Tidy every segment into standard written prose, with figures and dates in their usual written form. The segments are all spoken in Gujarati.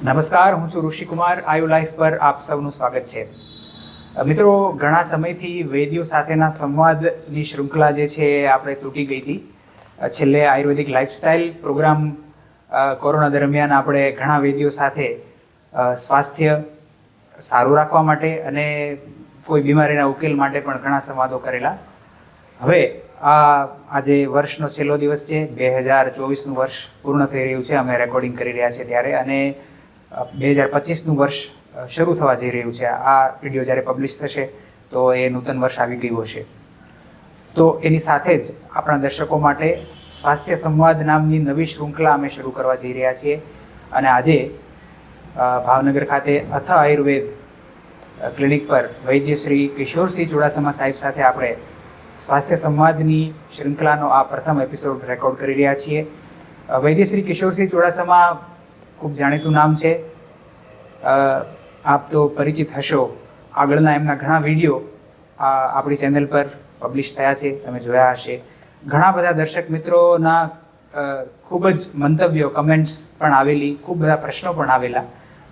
નમસ્કાર, હું છું ઋષિકુમાર. આયુ લાઈફ પર આપ સૌનું સ્વાગત છે. મિત્રો, ઘણા સમયથી વૈદ્યો સાથેના સંવાદની શૃંખલા જે છે એ આપણે તૂટી ગઈ હતી. છેલ્લે આયુર્વેદિક લાઈફસ્ટાઈલ પ્રોગ્રામ કોરોના દરમિયાન આપણે ઘણા વૈદ્યો સાથે સ્વાસ્થ્ય સારું રાખવા માટે અને કોઈ બીમારીના ઉકેલ માટે પણ ઘણા સંવાદો કરેલા. હવે આજે વર્ષનો છેલ્લો દિવસ છે. 2024નું વર્ષ પૂર્ણ થઈ રહ્યું છે. અમે રેકોર્ડિંગ કરી રહ્યા છીએ ત્યારે, અને 2025નું વર્ષ શરૂ થવા જઈ રહ્યું છે. આ વિડીયો જ્યારે પબ્લિશ થશે તો એ નૂતન વર્ષ આવી ગયું હશે. તો એની સાથે જ આપણા દર્શકો માટે સ્વાસ્થ્ય સંવાદ નામની નવી શૃંખલા અમે શરૂ કરવા જઈ રહ્યા છીએ. અને આજે ભાવનગર ખાતે અથ આયુર્વેદ ક્લિનિક પર વૈદ્ય શ્રી કિશોરસિંહ ચુડાસમા સાહેબ સાથે આપણે સ્વાસ્થ્ય સંવાદની શૃંખલાનો આ પ્રથમ એપિસોડ રેકોર્ડ કરી રહ્યા છીએ. વૈદ્ય શ્રી કિશોરસિંહ ચુડાસમા ખૂબ જાણીતું નામ છે. આપ તો પરિચિત હશો. આગળના એમના ઘણા વિડીયો આપણી ચેનલ પર પબ્લિશ થયા છે, તમે જોયા હશે. ઘણા બધા દર્શક મિત્રોના ખૂબ જ મંતવ્યો, કમેન્ટ્સ પણ આવેલી, ખૂબ બધા પ્રશ્નો પણ આવેલા.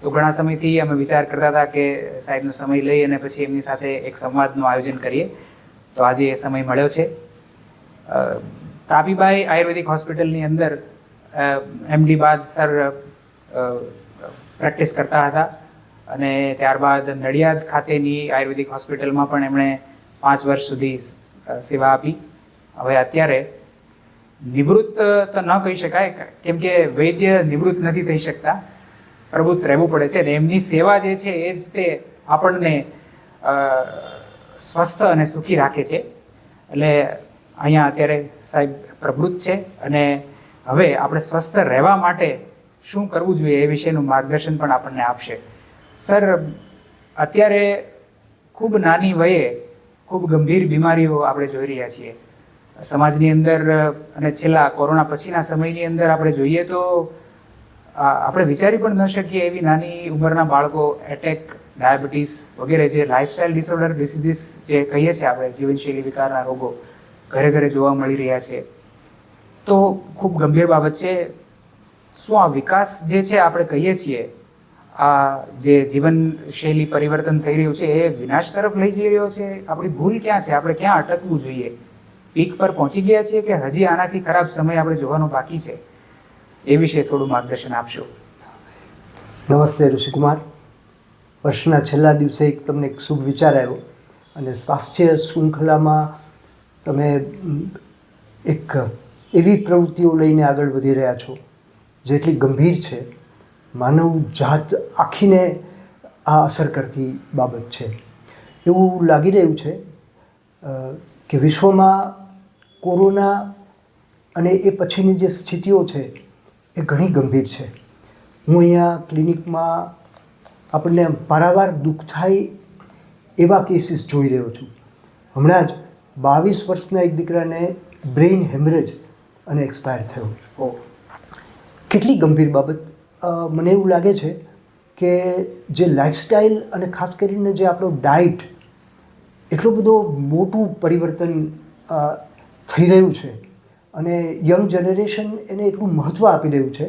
તો ઘણા સમયથી અમે વિચાર કરતા હતા કે સાહેબનો સમય લઈ અને પછી એમની સાથે એક સંવાદનું આયોજન કરીએ. તો આજે એ સમય મળ્યો છે. તાપીબાઈ આયુર્વેદિક હોસ્પિટલની અંદર MD બાદ સર પ્રેક્ટિસ કરતા હતા, અને ત્યારબાદ નડિયાદ ખાતેની આયુર્વેદિક હોસ્પિટલમાં પણ એમણે 5 વર્ષ સુધી સેવા આપી. હવે અત્યારે નિવૃત્ત તો ન કહી શકાય, કેમ કે વૈદ્ય નિવૃત્ત નથી થઈ શકતા, પ્રવૃત્ત રહેવું પડે છે. અને એમની સેવા જે છે એ જ તે આપણને સ્વસ્થ અને સુખી રાખે છે. એટલે અહીંયા અત્યારે સાહેબ પ્રવૃત્ત છે, અને હવે આપણે સ્વસ્થ રહેવા માટે શું કરવું જોઈએ એ વિશેનું માર્ગદર્શન પણ આપણને આપશે. સર, અત્યારે ખૂબ નાની વયે ખૂબ ગંભીર બીમારીઓ આપણે જોઈ રહ્યા છીએ સમાજની અંદર, અને છેલ્લા કોરોના પછીના સમયની અંદર આપણે જોઈએ તો આપણે વિચારી પણ ન શકીએ એવી નાની ઉંમરના બાળકો એટેક, ડાયાબિટીસ વગેરે જે લાઇફસ્ટાઇલ ડિસઓર્ડર ડિસીઝીસ જે કહીએ છીએ આપણે, જીવનશૈલી વિકારના રોગો ઘરે ઘરે જોવા મળી રહ્યા છે. તો ખૂબ ગંભીર બાબત છે. શું આ વિકાસ જે છે આપણે કહીએ છીએ, આ જે જીવનશૈલી પરિવર્તન થઈ રહ્યું છે એ વિનાશ તરફ લઈ જઈ રહ્યો છે? આપણી ભૂલ ક્યાં છે? આપણે ક્યાં અટકવું જોઈએ? પીક પર પહોંચી ગયા છીએ કે હજી આનાથી ખરાબ સમય આપણે જોવાનો બાકી છે? એ વિશે થોડું માર્ગદર્શન આપશો. નમસ્તે ઋષિકુમાર. વર્ષના છેલ્લા દિવસે તમને એક શુભ વિચાર આવ્યો, અને સ્વાસ્થ્ય શૃંખલામાં તમે એક એવી પ્રવૃત્તિઓ લઈને આગળ વધી રહ્યા છો જેટલી ગંભીર છે, માનવ જાત આખીને આ અસર કરતી બાબત છે. એવું લાગી રહ્યું છે કે વિશ્વમાં કોરોના અને એ પછીની જે સ્થિતિઓ છે એ ઘણી ગંભીર છે. હું અહીંયા ક્લિનિકમાં આપણને પારાવાર દુઃખ થાય એવા કેસીસ જોઈ રહ્યો છું. હમણાં જ 22 વર્ષના એક દીકરાને બ્રેઇન હેમરેજ અને એક્સપાયર થયો. કેટલી ગંભીર બાબત. મને એવું લાગે છે કે જે લાઈફસ્ટાઈલ અને ખાસ કરીને જે આપણો ડાયટ, એટલો બધો મોટું પરિવર્તન થઈ રહ્યું છે, અને યંગ જનરેશન એને એટલું મહત્ત્વ આપી રહ્યું છે,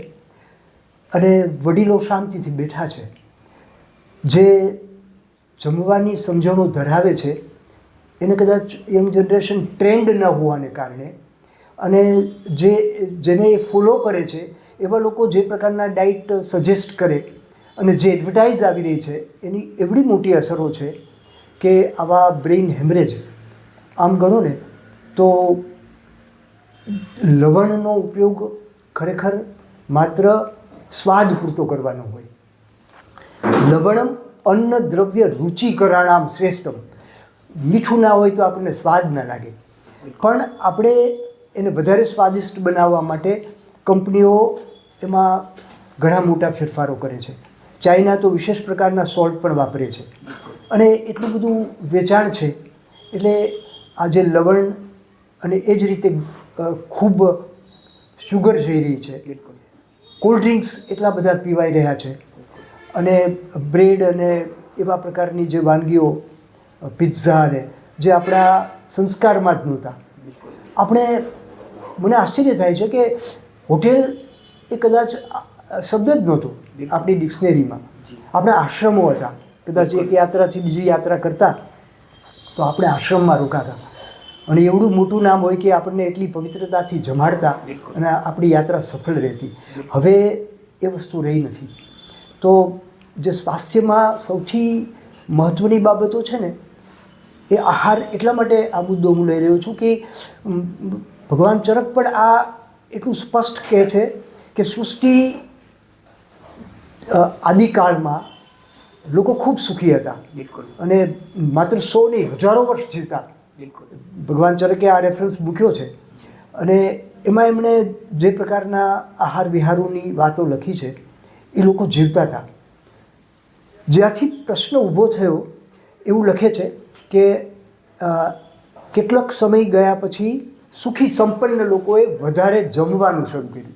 અને વડીલો શાંતિથી બેઠા છે. જે જમવાની સમજણો ધરાવે છે એને કદાચ યંગ જનરેશન ટ્રેન્ડ ન હોવાને કારણે, અને જેને એ ફોલો કરે છે એવા લોકો જે પ્રકારના ડાયટ સજેસ્ટ કરે અને જે એડવર્ટાઇઝ આવી રહી છે એની એવડી મોટી અસરો છે કે આવા બ્રેઇન હેમરેજ, આમ ગણો ને તો લવણનો ઉપયોગ ખરેખર માત્ર સ્વાદ પૂરતો કરવાનો હોય. લવણમ અન્ન દ્રવ્ય રુચિકરાણામ શ્રેષ્ઠમ. મીઠું ના હોય તો આપણને સ્વાદ ના લાગે, પણ આપણે એને વધારે સ્વાદિષ્ટ બનાવવા માટે કંપનીઓ એમાં ઘણા મોટા ફેરફારો કરે છે. ચાઇના તો વિશેષ પ્રકારના સોલ્ટ પણ વાપરે છે, અને એટલું બધું વેચાણ છે. એટલે આ જે લવણ અને એ જ રીતે ખૂબ શુગર જઈ રહી છે, કોલ્ડ ડ્રિંક્સ એટલા બધા પીવાઈ રહ્યા છે, અને બ્રેડ અને એવા પ્રકારની જે વાનગીઓ, પિઝા અને જે આપણા સંસ્કારમાં જ નહોતા. મને આશ્ચર્ય થાય છે કે હોટેલ એ કદાચ શબ્દ જ નહોતો, આપણી ડિક્શનરીમાં. આપણા આશ્રમો હતા, કદાચ એક યાત્રાથી બીજી યાત્રા કરતા તો આપણે આશ્રમમાં રોકાતા અને એવડું મોટું નામ હોય કે આપણને એટલી પવિત્રતાથી જમાડતા અને આપણી યાત્રા સફળ રહેતી. હવે એ વસ્તુ રહી નથી. તો જે સ્વાસ્થ્યમાં સૌથી મહત્ત્વની બાબતો છે ને એ આહાર. એટલા માટે આ મુદ્દો હું લઈ રહ્યો છું કે ભગવાન ચરક પણ આ એટલું સ્પષ્ટ કહે છે કે સૃષ્ટિ આદિકાળમાં લોકો ખૂબ સુખી હતા અને માત્ર 100 નહીં હજારો વર્ષ જીવતા. ભગવાન ચરકે આ રેફરન્સ મૂક્યો છે અને એમાં એમણે જે પ્રકારના આહાર વિહારોની વાતો લખી છે એ લોકો જીવતા હતા. જ્યાંથી પ્રશ્ન ઊભો થયો એવું લખે છે કે કેટલાક સમય ગયા પછી સુખી સંપન્ન લોકોએ વધારે જમવાનું શરૂ કર્યું.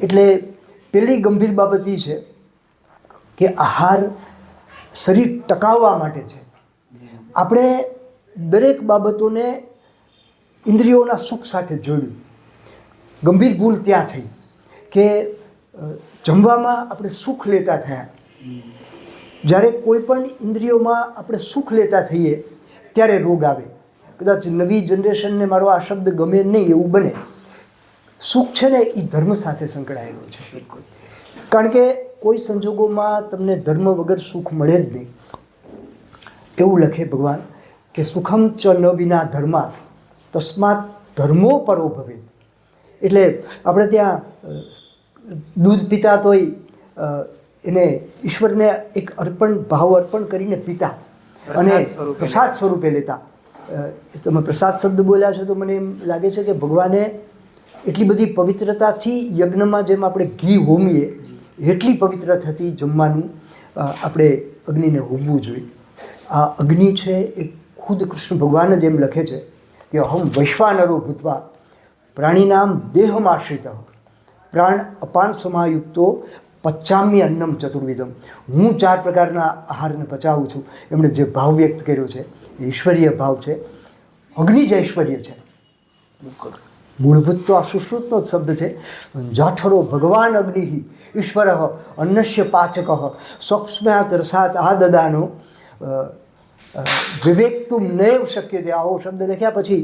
એટલે પહેલી ગંભીર બાબત એ છે કે આહાર શરીર ટકાવવા માટે છે. આપણે દરેક બાબતોને ઇન્દ્રિયોના સુખ સાથે જોડ્યું. ગંભીર ભૂલ ત્યાં થઈ કે જમવામાં આપણે સુખ લેતા થયા. જ્યારે કોઈ પણ ઇન્દ્રિયોમાં આપણે સુખ લેતા થઈએ ત્યારે રોગ આવે. કદાચ નવી જનરેશનને મારો આ શબ્દ ગમે નહીં એવું બને. સુખ છે ને એ ધર્મ સાથે સંકળાયેલો છે. કારણ કે કોઈ સંજોગોમાં તમને ધર્મ વગર સુખ મળે જ નહીં. એવું લખે ભગવાન કે સુખમ ચ ન વિના ધર્મા તસ્માત ધર્મો પરો ભવેત. એટલે આપણે ત્યાં દૂધ પીતા તોય એને ઈશ્વરને એક ભાવ અર્પણ કરીને પીતા અને પ્રસાદ સ્વરૂપે લેતા. તમે પ્રસાદ શબ્દ બોલ્યા છો તો મને એમ લાગે છે કે ભગવાને એટલી બધી પવિત્રતાથી યજ્ઞમાં જેમ આપણે ઘી હોમીએ એટલી પવિત્ર થતી જમવાનું આપણે અગ્નિને હોમવું જોઈએ. આ અગ્નિ છે એ ખુદ કૃષ્ણ ભગવાન જ એમ લખે છે કે અહમ વૈશ્વાનરો ભૂતવા પ્રાણીનામ દેહમાશ્રિત પ્રાણ અપાન સમાયુક્તો પચ્ચામ્ય અન્નમ ચતુર્વિધમ. હું 4 પ્રકારના આહારને પચાવું છું. એમણે જે ભાવ વ્યક્ત કર્યો છે એ ઈશ્વરીય ભાવ છે. અગ્નિ જ ઐશ્વર્ય છે. મૂળભૂત તો આ સુશ્રુતનો જ શબ્દ છે. જાઠરો ભગવાન અગ્નિ ઈશ્વર અન્નસ્ય પાચક સૂક્ષ્મ્યાત રસાત આ દદાનો વિવેક તુમ નૈવ શક્ય તે. આવો શબ્દ લખ્યા પછી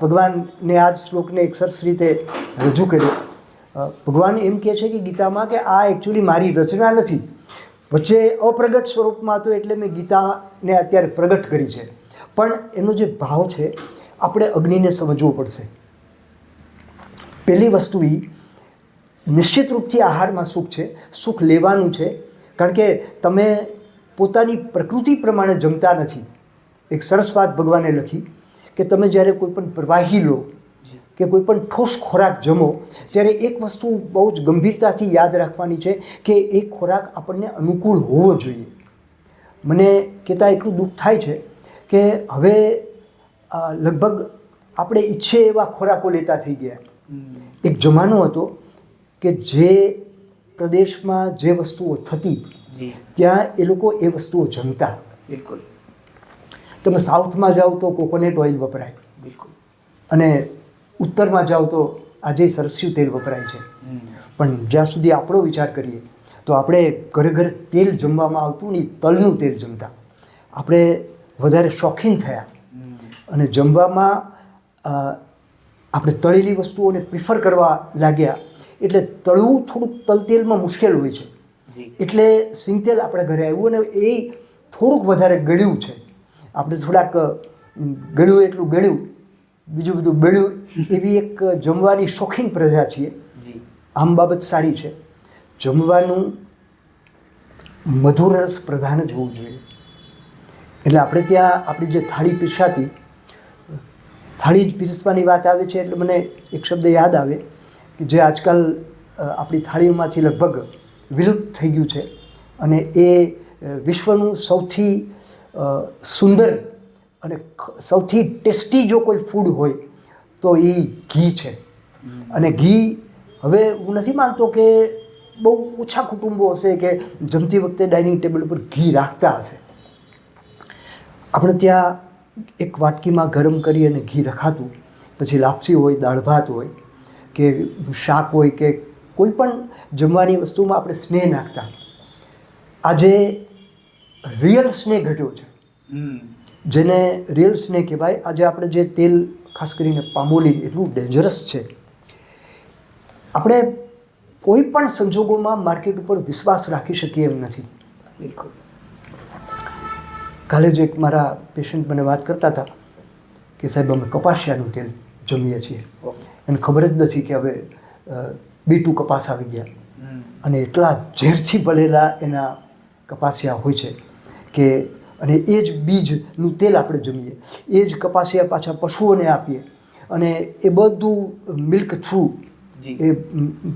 ભગવાનને આ જ શ્લોકને એક સરસ રીતે રજૂ કર્યો. ભગવાન એમ કહે છે કે ગીતામાં કે આ એકચ્યુઅલી મારી રચના નથી. વચ્ચે અપ્રગટ સ્વરૂપમાં હતો એટલે મેં ગીતાને અત્યારે પ્રગટ કરી છે. પણ એનો જે ભાવ છે આપણે અગ્નિને સમજવો પડશે. પહેલી વસ્તુ એ નિશ્ચિત રૂપથી આહારમાં સુખ છે. સુખ લેવાનું છે. કારણ કે તમે પોતાની પ્રકૃતિ પ્રમાણે જમતા નથી. એક સરસ વાત ભગવાને લખી કે તમે જ્યારે કોઈ પણ પ્રવાહી લો કે કોઈ પણ ઠોસ ખોરાક જમો ત્યારે એક વસ્તુ બહુ જ ગંભીરતાથી યાદ રાખવાની છે કે એ ખોરાક આપણને અનુકૂળ હોવો જોઈએ. મને કહેતા એટલું દુઃખ થાય છે કે હવે લગભગ આપણે ઈચ્છે એવા ખોરાકો લેતા થઈ ગયા. એક જમાનો હતો કે જે પ્રદેશમાં જે વસ્તુઓ થતી ત્યાં એ લોકો એ વસ્તુઓ જમતા. બિલકુલ. તમે સાઉથમાં જાઓ તો કોકોનટ ઓઇલ વપરાય. બિલકુલ. અને ઉત્તરમાં જાઓ તો આજે સરસ્યું તેલ વપરાય છે. પણ જ્યાં સુધી આપણો વિચાર કરીએ તો આપણે ઘરે ઘરે તેલ જમવામાં આવતું નહીં, તલનું તેલ જમતા. આપણે વધારે શોખીન થયા અને જમવામાં આપણે તળેલી વસ્તુઓને પ્રિફર કરવા લાગ્યા. એટલે તળવું થોડુંક તલતેલમાં મુશ્કેલ હોય છે. એટલે સિંગતેલ આપણે ઘરે આવ્યું અને એ થોડુંક વધારે ગળ્યું છે. આપણે થોડાક ગળ્યું એટલું ગળ્યું, બીજું બધું બળ્યું, એવી એક જમવાની શોખીન પ્રજા છીએ. આમ બાબત સારી છે. જમવાનું મધુર રસ પ્રધાન જ હોવું જોઈએ. એટલે આપણે ત્યાં આપણી જે થાળી પીરસાતી, થાળી જ પીરસવાની વાત આવે છે એટલે મને એક શબ્દ યાદ આવે કે જે આજકાલ આપણી થાળીઓમાંથી લગભગ વિલુપ્ત થઈ ગયું છે અને એ વિશ્વનું સૌથી સુંદર અને સૌથી ટેસ્ટી જો કોઈ ફૂડ હોય તો એ ઘી છે. અને ઘી હવે હું નથી માનતો કે બહુ ઓછા કુટુંબો હશે કે જમતી વખતે ડાઇનિંગ ટેબલ ઉપર ઘી રાખતા હશે. આપણે ત્યાં એક વાટકીમાં ગરમ કરી અને ઘી રખાતું. પછી લાપસી હોય, દાળ ભાત હોય કે શાક હોય કે કોઈ પણ જમવાની વસ્તુમાં આપણે સ્નેહ નાખતા. આજે રિયલ સ્નેહ ઘટ્યો છે, જેને રિયલ સ્નેહ કહેવાય. આજે આપણે જે તેલ, ખાસ કરીને પામોલિન, એટલું ડેન્જરસ છે. આપણે કોઈ પણ સંજોગોમાં માર્કેટ ઉપર વિશ્વાસ રાખી શકીએ એમ નથી. બિલકુલ. કાલે જ એક મારા પેશન્ટ મને વાત કરતા હતા કે સાહેબ અમે કપાસિયાનું તેલ જમીએ છીએ અને ખબર જ નથી કે હવે B2 કપાસ આવી ગયા અને એટલા ઝેરથી ભરેલા એના કપાસિયા હોય છે કે, અને એ જ બીજનું તેલ આપણે જમીએ, એ જ કપાસિયા પાછા પશુઓને આપીએ અને એ બધું મિલ્ક થ્રુ, એ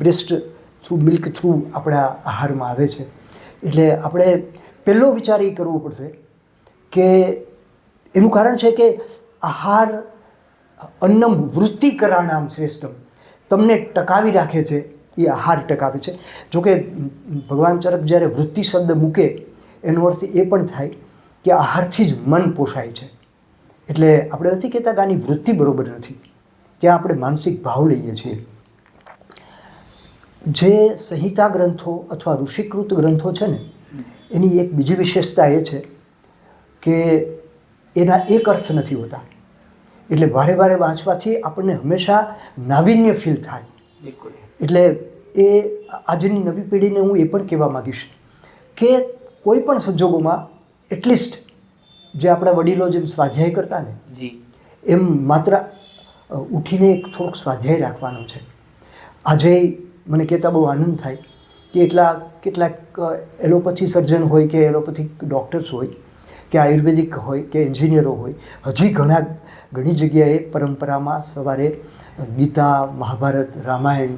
બ્રેસ્ટ થ્રુ, મિલ્ક થ્રુ આપણા આહારમાં આવે છે. એટલે આપણે પહેલો વિચાર એ કરવો પડશે કે એનું કારણ છે કે આહાર અન્નમ વૃત્તિકરાણામ શ્રેષ્ઠમ, તમને ટકાવી રાખે છે એ આહાર ટકાવે છે. જોકે ભગવાન ચરક જ્યારે વૃત્તિ શબ્દ મૂકે એનો અર્થ એ પણ થાય કે આહારથી જ મન પોષાય છે. એટલે આપણે નથી કહેતા કે આની વૃત્તિ બરોબર નથી, ત્યાં આપણે માનસિક ભાવ લઈએ છીએ. જે સંહિતા ગ્રંથો અથવા ઋષિકૃત ગ્રંથો છે ને, એની એક બીજી વિશેષતા એ છે કે એના એક અર્થ નથી હોતા. એટલે વારે વારે વાંચવાથી આપણને હંમેશા નાવીન્ય ફીલ થાય. બિલકુલ. એટલે એ આજની નવી પેઢીને હું એ પણ કહેવા માગીશ કે કોઈ પણ સંજોગોમાં એટલીસ્ટ જે આપણા વડીલો જેમ સ્વાધ્યાય કરતા ને, એમ માત્ર ઉઠીને એક થોડોક સ્વાધ્યાય રાખવાનો છે. આજે મને કહેતા બહુ આનંદ થાય કે કેટલાક એલોપેથી સર્જન હોય કે એલોપેથિક ડૉક્ટર્સ હોય કે આયુર્વેદિક હોય કે એન્જિનિયરો હોય, હજી ઘણી જગ્યાએ પરંપરામાં સવારે ગીતા, મહાભારત, રામાયણ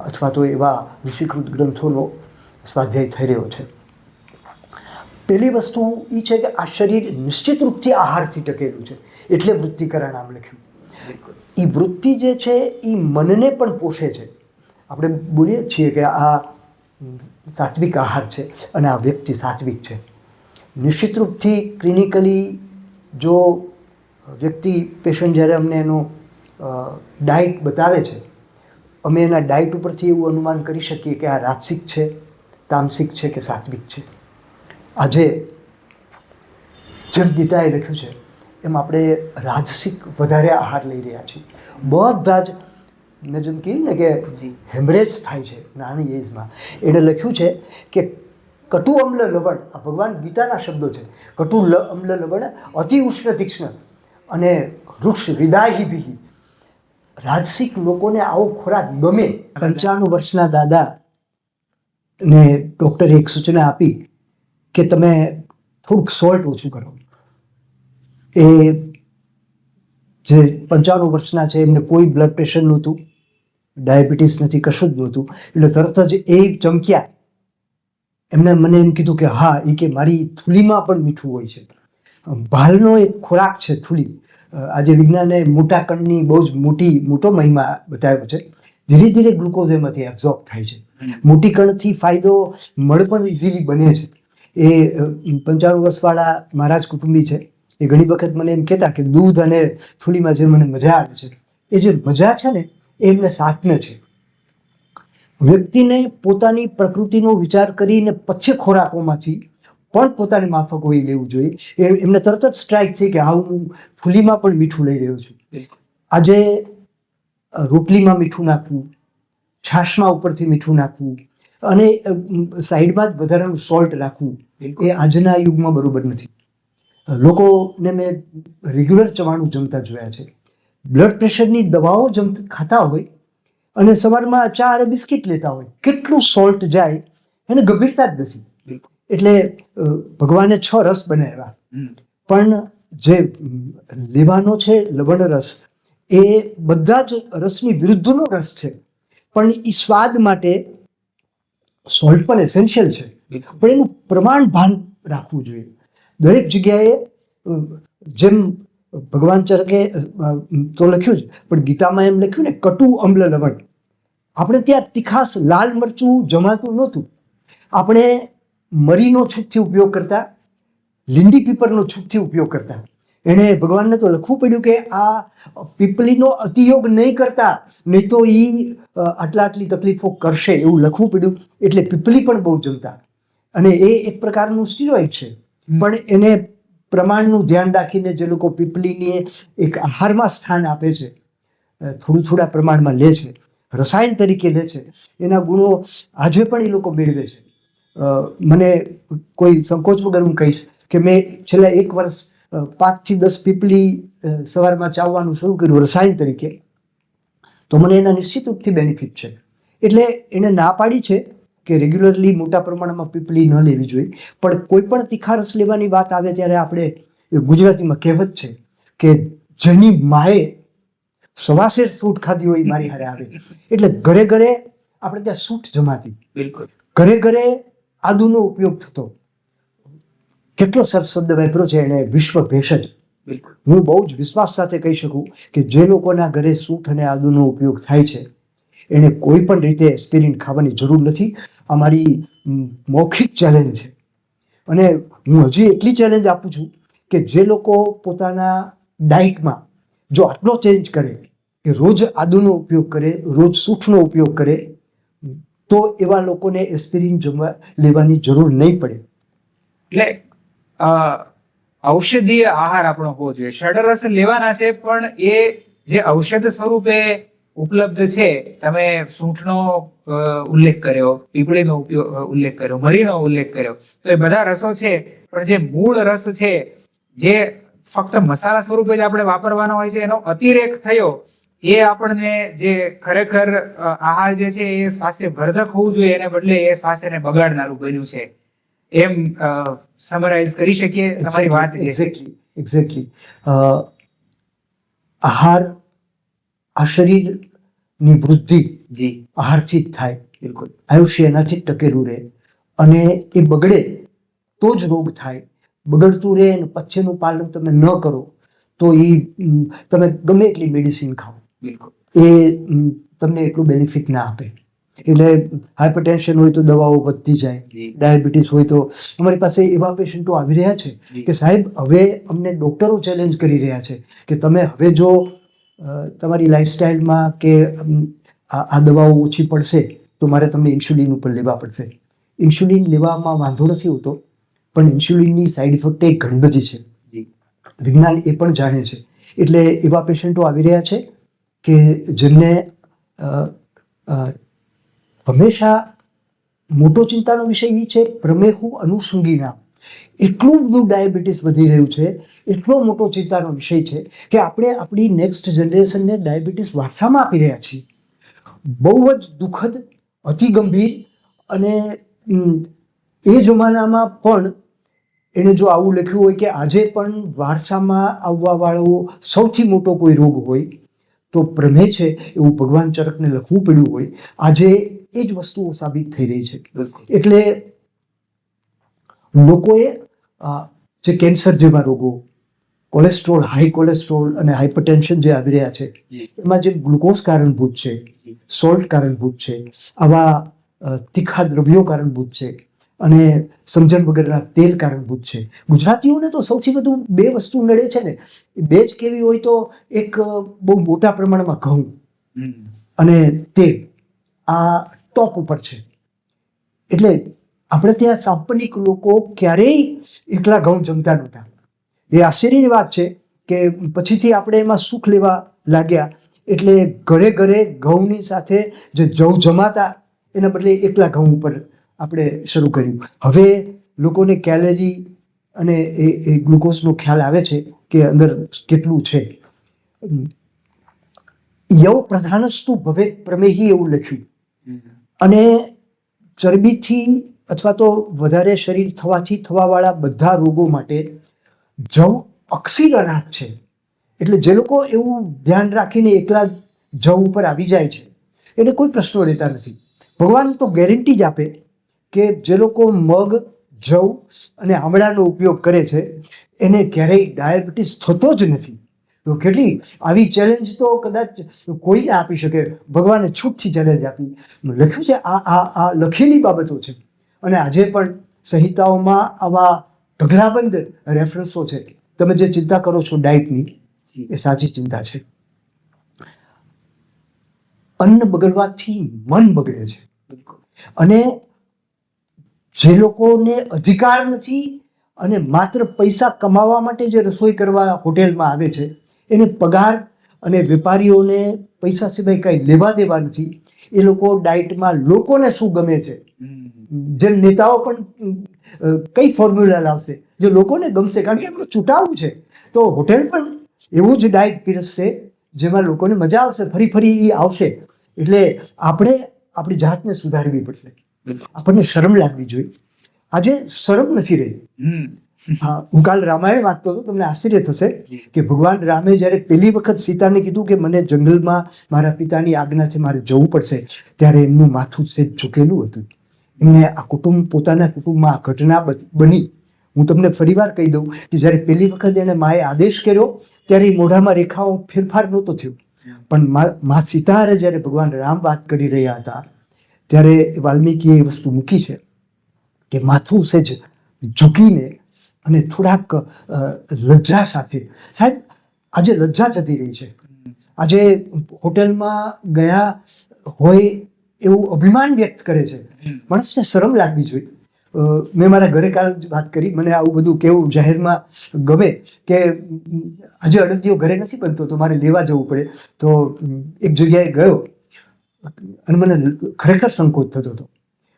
અથવા તો એવા ઋષિકૃત ગ્રંથોનો સ્વાધ્યાય થઈ રહ્યો છે. પહેલી વસ્તુ એ છે કે આ શરીર નિશ્ચિત રૂપથી આહારથી ટકેલું છે, એટલે વૃત્તિકરણ નામ લખ્યું. એ વૃત્તિ જે છે એ મનને પણ પોષે છે. આપણે બોલીએ છીએ કે આ સાત્વિક આહાર છે અને આ વ્યક્તિ સાત્વિક છે. નિશ્ચિત રૂપથી ક્લિનિકલી જો વ્યક્તિ, પેશન્ટ જ્યારે અમને એનો ડાયટ બતાવે છે, અમે એના ડાયટ ઉપરથી એવું અનુમાન કરી શકીએ કે આ રાજસિક છે, તામસિક છે કે સાત્વિક છે. આજે જેમ ગીતાએ લખ્યું છે એમ આપણે રાજસિક વધારે આહાર લઈ રહ્યા છીએ. બધા જ મેં જેમ કહ્યું ને કે હેમરેજ થાય છે નાની એજમાં. એણે લખ્યું છે કે કટુ અમ્લ લવણ, આ ભગવાન ગીતાના શબ્દો છે, કટુ અમ્લ લવણ અતિ ઉષ્ણ તીક્ષ્ણ અને વૃક્ષ હૃદયભિ. રાજસિક લોકોને આવો ખોરાક ગમે. 95 વર્ષના દાદા ને ડૉક્ટરે એક સૂચના આપી કે તમે થોડુંક સોલ્ટ ઓછું કરો. એ જે 95 વર્ષના છે, એમને કોઈ બ્લડ પ્રેશર નહોતું, ડાયાબિટીસ નથી, કશું જ નહોતું. એટલે તરત જ એ ચમક્યા. એમને મને એમ કીધું કે હા, એ કે મારી થૂલીમાં પણ મીઠું હોય છે. ભાલનો એક ખોરાક છે થૂલી. આજે વિજ્ઞાને મોટા કણની બહુ જ મોટો મહિમા બતાવ્યો છે. ધીરે ધીરે ગ્લુકોઝ એમાંથી એબ્ઝોર્બ થાય છે. મોટી કણથી ફાયદો મળ પણ ઇઝીલી બને છે. એ 95 વર્ષવાળા મારા જ કુટુંબી છે. એ ઘણી વખત મને એમ કહેતા કે દૂધ અને થૂલીમાં જે મને મજા આવે છે, એ જે મજા છે ને એ એમને સાત્મ્ય છે. વ્યક્તિને પોતાની પ્રકૃતિનો વિચાર કરીને પછી ખોરાકોમાંથી પણ પોતાની માફક હોય લેવું જોઈએ. એમને તરત જ સ્ટ્રાઇક થઈ કે હા, હું થૂલીમાં પણ મીઠું લઈ રહ્યો છું. આજે રોટલીમાં મીઠું નાખવું, છાશમાં ઉપરથી મીઠું નાખવું અને સાઈડમાં જ વધારાનું સોલ્ટ રાખવું, એ આજના યુગમાં બરોબર નથી. લોકોને મેં રેગ્યુલર ચવાણું જમતા જોયા છે. બ્લડ પ્રેશરની દવાઓ ખાતા હોય અને સવારમાં ચા અને બિસ્કિટ લેતા હોય. કેટલું સોલ્ટ જાય એને ગંભીરતા જ નથી. એટલે ભગવાને 6 રસ બનાવ્યા, પણ જે લેવાનો છે લવણ રસ, એ બધા જ રસની વિરુદ્ધનો રસ છે. પણ એ સ્વાદ માટે સોલ્ટ પણ એસેન્શિયલ છે, પણ એનું પ્રમાણ ભાન રાખવું જોઈએ. દરેક જગ્યાએ જેમ ભગવાન ચરકે તો લખ્યું જ, પણ ગીતામાં એમ લખ્યું ને કટુ અમ્લ લવણ. આપણે ત્યાં તીખાસ, લાલ મરચું જમાતું નહોતું. આપણે મરીનો છૂટથી ઉપયોગ કરતા, લીંડી પીપરનો છૂટથી ઉપયોગ કરતા. એણે ભગવાનને તો લખવું પડ્યું કે આ પીપલીનો અતિયોગ નહીં કરતા, નહીં તો એ આટલી તકલીફો કરશે, એવું લખવું પડ્યું. એટલે પીપલી પણ બહુ જમતા, અને એ એક પ્રકારનું સ્ટીરોઇડ છે, પણ એને પ્રમાણનું ધ્યાન રાખીને જે લોકો પીપલીને એક આહારમાં સ્થાન આપે છે, થોડા પ્રમાણમાં લે છે, રસાયણ તરીકે લે છે, એના ગુણો આજે પણ એ લોકો મેળવે છે. મને કોઈ સંકોચ વગર હું કહીશ કે મેં છેલ્લા 1 વર્ષ 5 થી 10 પીપલી સવારમાં ચાવવાનું શરૂ કર્યું રસાયણ તરીકે, તો મને એના નિશ્ચિત રૂપથી બેનિફિટ છે. એટલે એણે ના પાડી છે કે રેગ્યુલરલી મોટા પ્રમાણમાં પીપલી ન લેવી જોઈએ, પણ કોઈ પણ તીખા રસ લેવાની વાત આવે ત્યારે આપણે ગુજરાતીમાં કહેવત છે કે જેની માએ સવાશેર સૂટ ખાધી હોય મારી હારે આવે. એટલે ઘરે ઘરે આપણે ત્યાં સૂટ જમાતી, બિલકુલ ઘરે ઘરે આદુનો ઉપયોગ થતો. કેટલો સરસ શબ્દ વાપર્યો છે એને, વિશ્વ ભેષજ. બિલકુલ હું બહુ જ વિશ્વાસ સાથે કહી શકું કે જે લોકોના ઘરે સૂંઠ અને આદુનો ઉપયોગ થાય છે એને કોઈ પણ રીતે એસ્પિરિન ખાવાની જરૂર નથી. આ મારી મૌખિક ચેલેન્જ છે, અને હું હજી એટલી ચેલેન્જ આપું છું કે જે લોકો પોતાના ડાયટમાં જો આટલો ચેન્જ કરે કે રોજ આદુનો ઉપયોગ કરે, રોજ સૂંઠનો ઉપયોગ કરે, તો એવા લોકોને એસ્પિરિન લેવાની જરૂર નહીં પડે. એટલે ઔષધીય આહાર આપણો હોવો જોઈએ. ષડરસ લેવાના છે, પણ એ જે ઔષધ સ્વરૂપે ઉપલબ્ધ છે, તમે સૂંઠનો ઉલ્લેખ કર્યો, પીપળીનો ઉલ્લેખ કર્યો, મરીનો ઉલ્લેખ કર્યો, તો એ બધા રસો છે, પણ જે મૂળ રસ છે, જે ફક્ત મસાલા સ્વરૂપે જ આપણે વાપરવાનો હોય છે, એનો અતિરેક થયો, એ આપણને જે ખરેખર આહાર જે છે એ સ્વાસ્થ્ય વર્ધક હોવું જોઈએ, એને બદલે એ સ્વાસ્થ્યને બગાડનારું બન્યું છે, એમ સમરાઇઝ કરી શકીએ તમારી વાત. એક્ઝેક્ટલી. આહાર, આ શરીરની વૃદ્ધિ જી આહારથી જ થાય. બિલકુલ આયુષ્ય એનાથી જ ટકેલું રહે, અને એ બગડે તો જ રોગ થાય. બગડતું રહે અને પથ્યનું પાલન તમે ન કરો તો એ તમે ગમે એટલી મેડિસિન ખાઓ, બિલકુલ એ તમને એટલું બેનિફિટ ના આપે. એટલે હાઇપરટેન્શન હોય તો દવાઓ વધતી જાય, ડાયાબિટીસ હોય તો. અમારી પાસે એવા પેશન્ટો આવી રહ્યા છે કે સાહેબ હવે અમને ડૉક્ટરો ચેલેન્જ કરી રહ્યા છે કે તમે હવે જો તમારી લાઈફસ્ટાઈલમાં કે આ દવાઓ ઓછી પડશે તો મારે તમને ઇન્સ્યુલિન ઉપર લેવા પડશે. ઇન્સ્યુલિન લેવામાં વાંધો નથી હોતો, પણ ઇન્સ્યુલિનની સાઈડ ઇફેક્ટ એ ઘણી બધી છે, વિજ્ઞાન એ પણ જાણે છે. એટલે એવા પેશન્ટો આવી રહ્યા છે કે જેમને હંમેશા મોટો ચિંતાનો વિષય એ છે પ્રમેહુ અનુષંગીના. એટલું બધું ડાયાબિટીસ વધી રહ્યું છે, એટલો મોટો ચિંતાનો વિષય છે કે આપણે આપણી નેક્સ્ટ જનરેશનને ડાયાબિટીસ વારસામાં આપી રહ્યા છીએ. બહુ જ દુઃખદ, અતિ ગંભીર. અને એ જમાનામાં પણ એણે જો આવું લખ્યું હોય કે આજે પણ વારસામાં આવવાવાળો સૌથી મોટો કોઈ રોગ હોય તો પ્રમેહ છે, એવું ભગવાન ચરકને લખવું પડ્યું હોય. આજે એ જ વસ્તુઓ સાબિત થઈ રહી છે. એટલે લોકોએ જે કેન્સર જેવા રોગો, કોલેસ્ટ્રોલ, હાઈ કોલેસ્ટ્રોલ અને હાઇપરટેન્શન જે આવી રહ્યા છે, એમાં જે ગ્લુકોઝ કારણભૂત છે, સોલ્ટ કારણભૂત છે, આવા તીખા દ્રવ્યો કારણભૂત છે, અને સમજણ વગરના તેલ કારણભૂત છે. ગુજરાતીઓને તો સૌથી વધુ 2 વસ્તુ નડે છે ને, એ 2 જ કેવી હોય તો એક બહુ મોટા પ્રમાણમાં ઘઉં અને તેલ, આ ટોપ ઉપર છે. એટલે આપણે ત્યાં સાંપનિક લોકો ક્યારેય એકલા ઘઉં જમતા નહોતા. એ આશ્ચર્યની વાત છે કે પછીથી આપણે એમાં સુખ લેવા લાગ્યા, એટલે ઘરે ઘરે ઘઉંની સાથે જે જવ જમાતા એના બદલે એકલા ઘઉં ઉપર આપણે શરૂ કર્યું. હવે લોકોને કેલેરી અને એ ગ્લુકોઝનો ખ્યાલ આવે છે કે અંદર કેટલું છે. યવ પ્રધાનસ્તુ ભવેત પ્રમેહી એવું લખ્યું. અને ચરબીથી અથવા તો વધારે શરીર થવાથી થવાવાળા બધા રોગો માટે જવ અક્ષીર અનાજ છે. એટલે જે લોકો એવું ધ્યાન રાખીને એકલા જવ ઉપર આવી જાય છે એને કોઈ પ્રશ્નો રહેતા નથી. ભગવાન તો ગેરંટી જ આપે કે જે લોકો મગ, જવ અને આમળાનો ઉપયોગ કરે છે એને ક્યારેય ડાયાબિટીસ થતો જ નથી. તો કેટલી આવી ચેલેન્જ તો કદાચ કોઈ ના આપી શકે. ભગવાને છૂટથી ચેલેન્જ આપી. લખ્યું છે, આ લખેલી બાબતો છે, અને આજે પણ સંહિતાઓમાં આવા ઢગલાબંધ રેફરન્સો છે તમે જે ચિંતા કરો છો ડાયટની, એ સાચી ચિંતા છે. અન્ન બગડવાથી મન બગડે છે. અને જે લોકોને અધિકાર નથી અને માત્ર પૈસા કમાવા માટે જે રસોઈ કરવા હોટેલમાં આવે છે, એને પગાર અને વેપારીઓને પૈસા સિવાય કંઈ લેવા દેવા નથી. એ લોકો ડાયટમાં લોકોને શું ગમે છે, જેમ નેતાઓ પણ કઈ ફોર્મ્યુલા લાવશે જે લોકોને ગમશે, કારણ કે એમનું ચૂંટાવું છે. તો હોટેલ પણ એવું જ ડાયટ પીરસશે જેમાં લોકોને મજા આવશે, ફરી ફરી એ આવશે. એટલે આપણે આપણી જાતને સુધારવી પડશે. આપણને શરમ લાગવી જોઈએ. આજે શરમ નથી રહી. હું કાલ રામાયણ વાંચતો હતો, તમને આશ્ચર્ય થશે કે ભગવાન રામે જ્યારે પહેલી વખત સીતાને કીધું કે મને જંગલમાં મારા પિતાની આજ્ઞાથી મારે જવું પડશે, ત્યારે એમનું માથું સેજ ઝૂકેલું હતું. એમને આ પોતાના કુટુંબમાં આ ઘટના બની. હું તમને ફરીવાર કહી દઉં કે જ્યારે પહેલી વખત એને માએ આદેશ કર્યો ત્યારે મોઢામાં રેખાઓ ફેરફાર નહોતો થયો, પણ મા સીતાહારે જ્યારે ભગવાન રામ વાત કરી રહ્યા હતા ત્યારે વાલ્મીકીએ એ વસ્તુ મૂકી છે કે માથું સેજ ઝૂકીને અને થોડાક લજ્જા સાથે. સાહેબ, આજે લજ્જા જતી રહી છે. આજે હોટેલમાં ગયા હોય એવું અભિમાન વ્યક્ત કરે છે. માણસને શરમ લાગવી જોઈએ. મેં મારા ઘરે કાલ વાત કરી, મને આવું બધું કેવું જાહેરમાં ગમે કે આજે અડદિયો ઘરે નથી બનતો તો મારે લેવા જવું પડે. તો એક જગ્યાએ ગયો અને મને ખરેખર સંકોચ થતો હતો,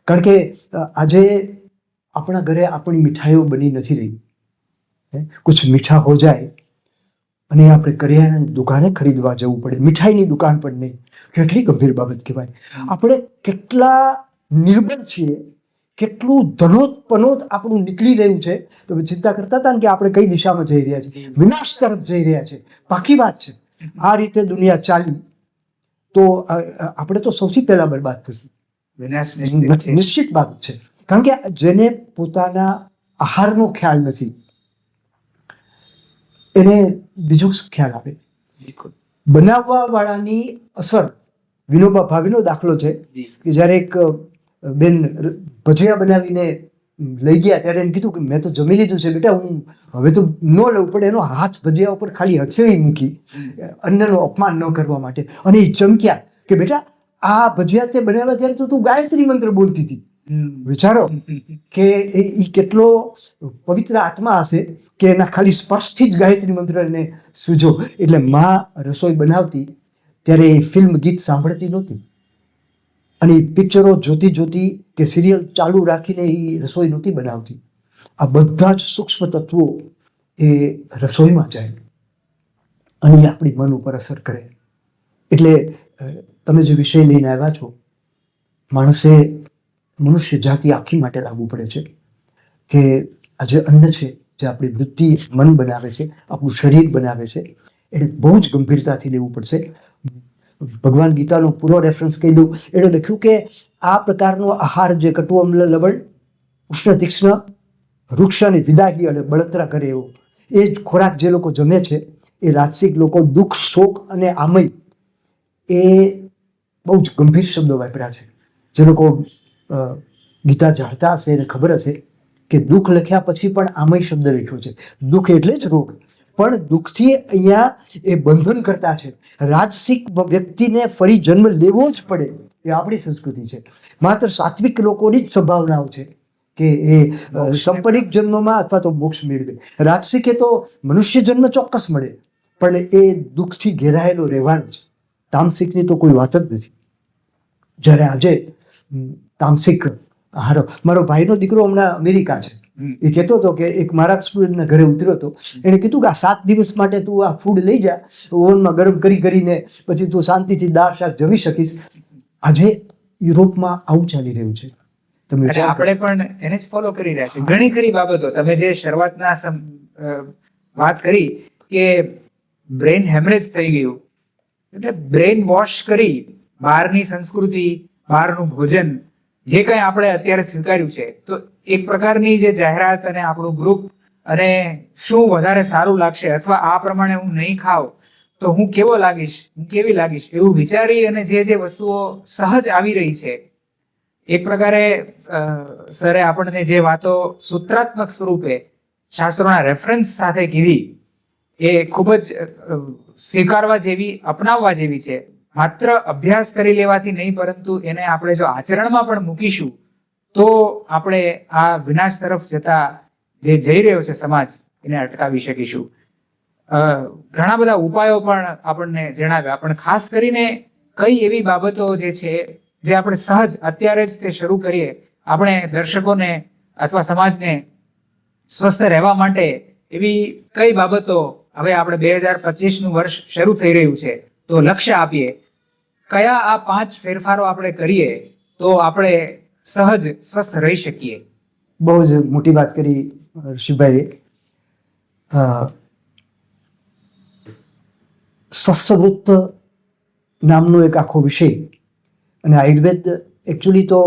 કારણ કે આજે આપણા ઘરે આપણી મીઠાઈઓ બની નથી રહી. કુછ મીઠા હો જાય અને આપણે કરિયાણાની દુકાને ખરીદવા જવું પડે, મીઠાઈની દુકાન પણ નહીં. કેટલી ગંભીર બાબત કહેવાય. આપણે કેટલા નિર્બળ છીએ, કેટલું ધનોત આપણું નીકળી રહ્યું છે. તો ચિંતા કરતા હતા ને કે આપણે કઈ દિશામાં જઈ રહ્યા છીએ, વિનાશ તરફ જઈ રહ્યા છે. પાકી વાત છે. આ રીતે દુનિયા ચાલી તો આપણે તો સૌથી પહેલા બરબાદ થશું. નિશ્ચિત બાબત છે. કારણ કે જેને પોતાના આહારનો ખ્યાલ નથી એને બીજું શું ખ્યાલ આપે? બનાવવા વાળાની અસર. વિનોબા ભાવેનો દાખલો છે કે જ્યારે એક બેન ભજીયા બનાવીને લઈ ગયા ત્યારે એને કીધું કે મેં તો જમી લીધું છે બેટા, હું હવે તો ન લઉં. પણ એનો હાથ ભજીયા ઉપર ખાલી હથેળી મૂકી અન્નનું અપમાન ન કરવા માટે, અને એ ચમક્યા કે બેટા આ ભજીયા તે બનાવ્યા ત્યારે તો તું ગાયત્રી મંત્ર બોલતી હતી. વિચારો કે એ કેટલો પવિત્ર આત્મા હશે કે એના ખાલી સ્પર્શથી જ ગાયત્રી મંત્ર એને સૂજો. એટલે માં રસોઈ બનાવતી ત્યારે એ ફિલ્મ ગીત સાંભળતી નહોતી અને પિક્ચરો જોતી કે સિરિયલ ચાલુ રાખીને એ રસોઈ નહોતી બનાવતી. આ બધા જ સૂક્ષ્મ તત્વો એ રસોઈમાં જાય અને એ આપણી મન ઉપર અસર કરે. એટલે તમે જે વિષય લઈને આવ્યા છો, મનુષ્ય જાતિ આખી માટે લાગુ પડે છે કે આ જે અન્ન છે, જે આપણી વૃત્તિ મન બનાવે છે, આપણું શરીર બનાવે છે, એને બહુ જ ગંભીરતાથી લેવું પડશે. ભગવાન ગીતાનો પૂરો રેફરન્સ કહી દઉં. એણે લખ્યું કે આ પ્રકારનો આહાર જે કટુ અમ્લ લવણ ઉષ્ણ તીક્ષ્ણ વૃક્ષ અને વિદાહી અને બળતરા કરે એવો, એ જ ખોરાક જે લોકો જમે છે એ રાજસિક લોકો દુઃખ, શોક અને આમય, એ બહુ જ ગંભીર શબ્દો વાપર્યા છે. જે લોકો ગીતા જાણતા હશે એને ખબર હશે કે દુઃખ લખ્યા પછી પણ આમય શબ્દ લખ્યો છે. દુઃખ એટલે જ રોગ, પણ દુઃખથી અહીંયા એ બંધન કરતા છે. રાજસિક વ્યક્તિને ફરી જન્મ લેવો જ પડે એ આપણી સંસ્કૃતિ છે. માત્ર સાત્વિક લોકોની જ સંભાવનાઓ છે કે એ સંપરિક જન્મમાં અથવા તો મોક્ષ મેળવે. રાજસિકે તો મનુષ્ય જન્મ ચોક્કસ મળે પણ એ દુઃખથી ઘેરાયેલો રહેવાનો છે. તામસિકની તો કોઈ વાત જ નથી. જ્યારે આજે તામસિક હારો, મારો ભાઈનો દીકરો હમણાં અમેરિકા છે, એ કહેતો હતો કે એક મારા સ્ટુડન્ટના ઘરે ઉતર્યો હતો. એણે કીધું કે આ 7 દિવસ માટે તું આ ફૂડ લઈ જા, ઓવનમાં ગરમ કરીને પછી તું શાંતિથી દાળ શાક જમી શકીશ. આજે યુરોપમાં આવું ચાલી રહ્યું છે. આપણે પણ એને જ ફોલો કરી રહ્યા છીએ. ઘણી ખરી બાબતો તમે જે શરૂઆતના વાત કરી કે બ્રેન હેમરેજ થઈ ગયું, એટલે બ્રેન વોશ કરી બહારની સંસ્કૃતિ, બહારનું ભોજન જે કંઈ આપણે અત્યારે સ્વીકાર્યું છે, તો એક પ્રકારની જે જાહેરાત અને આપણું ગ્રુપ અને શું વધારે સારું લાગશે અથવા આ પ્રમાણે હું નહીં ખાવ તો હું કેવો લાગીશ, હું કેવી લાગીશ, એવું વિચારી અને જે વસ્તુઓ સહજ આવી રહી છે, એક પ્રકારે સરે આપણને જે વાતો સૂત્રાત્મક સ્વરૂપે શાસ્ત્રોના રેફરન્સ સાથે કીધી એ ખૂબ જ સ્વીકારવા જેવી, અપનાવવા જેવી છે. માત્ર અભ્યાસ કરી લેવાથી નહીં, પરંતુ એને આપણે જો આચરણમાં પણ મૂકીશું તો આપણે આ વિનાશ તરફ જતા જે જઈ રહ્યો છે સમાજ, એને અટકાવી શકીશું. ઘણા બધા ઉપાયો પણ આપણને જણાવ્યા, પણ ખાસ કરીને કઈ એવી બાબતો જે છે જે આપણે સહજ અત્યારે જ તે શરૂ કરીએ, આપણે દર્શકોને અથવા સમાજને સ્વસ્થ રહેવા માટે એવી કઈ બાબતો, હવે આપણે 2025નું વર્ષ શરૂ થઈ રહ્યું છે તો લક્ષ્ય આપીએ, કયા આ 5 ફેરફારો આપણે કરીએ તો આપણે સહજ સ્વસ્થ રહી શકીએ? બહુ જ મોટી વાત કરી ઋષિભાઈએ. સ્વસ્થ વૃત્ત નામનો એક આખો વિષય, અને આયુર્વેદ એકચ્યુઅલી તો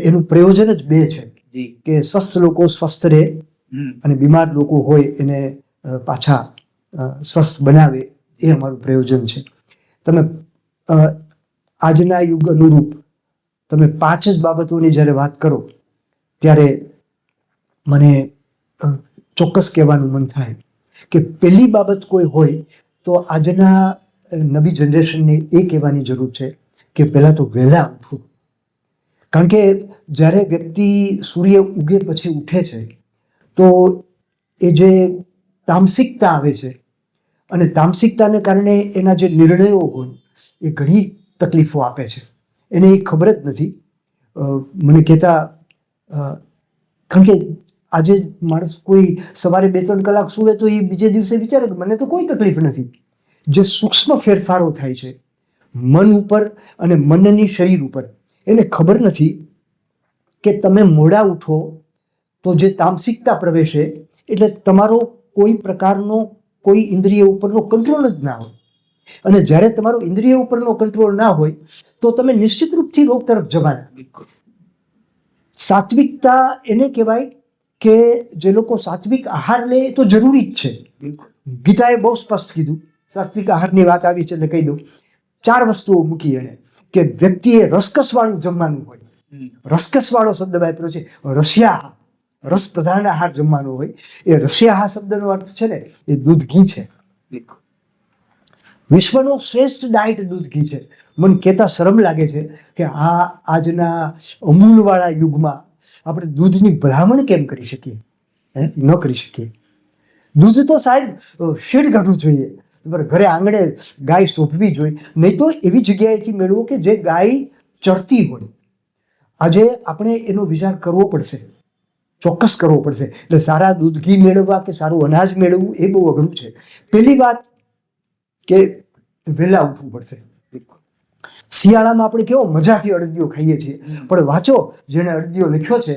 એનું પ્રયોજન જ 2 છે જી. કે સ્વસ્થ લોકો સ્વસ્થ રહે અને બીમાર લોકો હોય એને પાછા સ્વસ્થ બનાવે, એ અમારું પ્રયોજન છે. તમે આજના યુગ અનુરૂપ તમે 5 જ બાબતોની જ્યારે વાત કરો ત્યારે મને ચોક્કસ કહેવાનું મન થાય કે પહેલી બાબત કોઈ હોય તો આજના નવી જનરેશનને એ કહેવાની જરૂર છે કે પહેલાં તો વહેલા ઉઠવું. કારણ કે જ્યારે વ્યક્તિ સૂર્ય ઉગે પછી ઉઠે છે તો એ જે તામસિકતા આવે છે, અને તામસિકતાને કારણે એના જે નિર્ણયો હોય એ ઘણી તકલીફો આપે છે. એને એ ખબર જ નથી. મને કહેતા, કારણ કે આજે માણસ કોઈ સવારે 2-3 કલાક સૂવે તો એ બીજે દિવસે વિચારે કે મને તો કોઈ તકલીફ નથી. જે સૂક્ષ્મ ફેરફારો થાય છે મન ઉપર અને મનની શરીર ઉપર, એને ખબર નથી કે તમે મોડા ઉઠો તો જે તામસિકતા પ્રવેશે એટલે તમારો કોઈ પ્રકારનો કોઈ ઇન્દ્રિય ઉપરનો કંટ્રોલ જ ના હોય. અને જ્યારે તમારો ઇન્દ્રિય ઉપરનો કંટ્રોલ ના હોય તો તમે નિશ્ચિત રૂપથી રોગ તરફ જવાના. સાત્વિકતા એને કહેવાય કે જે લોકો સાત્વિક આહાર લે એ તો જરૂરી જ છે. ગીતાએ બહુ સ્પષ્ટ કીધું. સાત્વિક આહારની વાત આવી છે એટલે કહી દઉં. 4 વસ્તુઓ મૂકી એને કે વ્યક્તિએ રસકસવાળું જમવાનું હોય. રસકસવાળો શબ્દ વાપર્યો છે. રસિયા, રસ પ્રધાન આહાર જમવાનો હોય. એ રસિયા શબ્દનો અર્થ છે ને એ દૂધ ઘી છે. વિશ્વનો શ્રેષ્ઠ ડાયટ દૂધ ઘી છે. મને કહેતા શરમ લાગે છે કે આજના અમૂલવાળા યુગમાં આપણે દૂધની ભલામણ કેમ કરી શકીએ? ન કરી શકીએ. દૂધ તો સાહેબ શેડ કાઢવું જોઈએ, તમારે ઘરે આંગણે ગાય સોંપવી જોઈએ, નહીં તો એવી જગ્યાએથી મેળવો કે જે ગાય ચરતી હોય. આજે આપણે એનો વિચાર કરવો પડશે, ચોક્કસ કરવો પડશે. એટલે સારા દૂધ ઘી મેળવવા કે સારું અનાજ મેળવવું એ બહુ અઘરું છે. પહેલી વાત કે વહેલા ઉઠવું પડશે. શિયાળામાં આપણે કેવો મજાથી અડદિયો ખાઈએ છીએ, પણ વાંચો, જેણે અડદિયો લખ્યો છે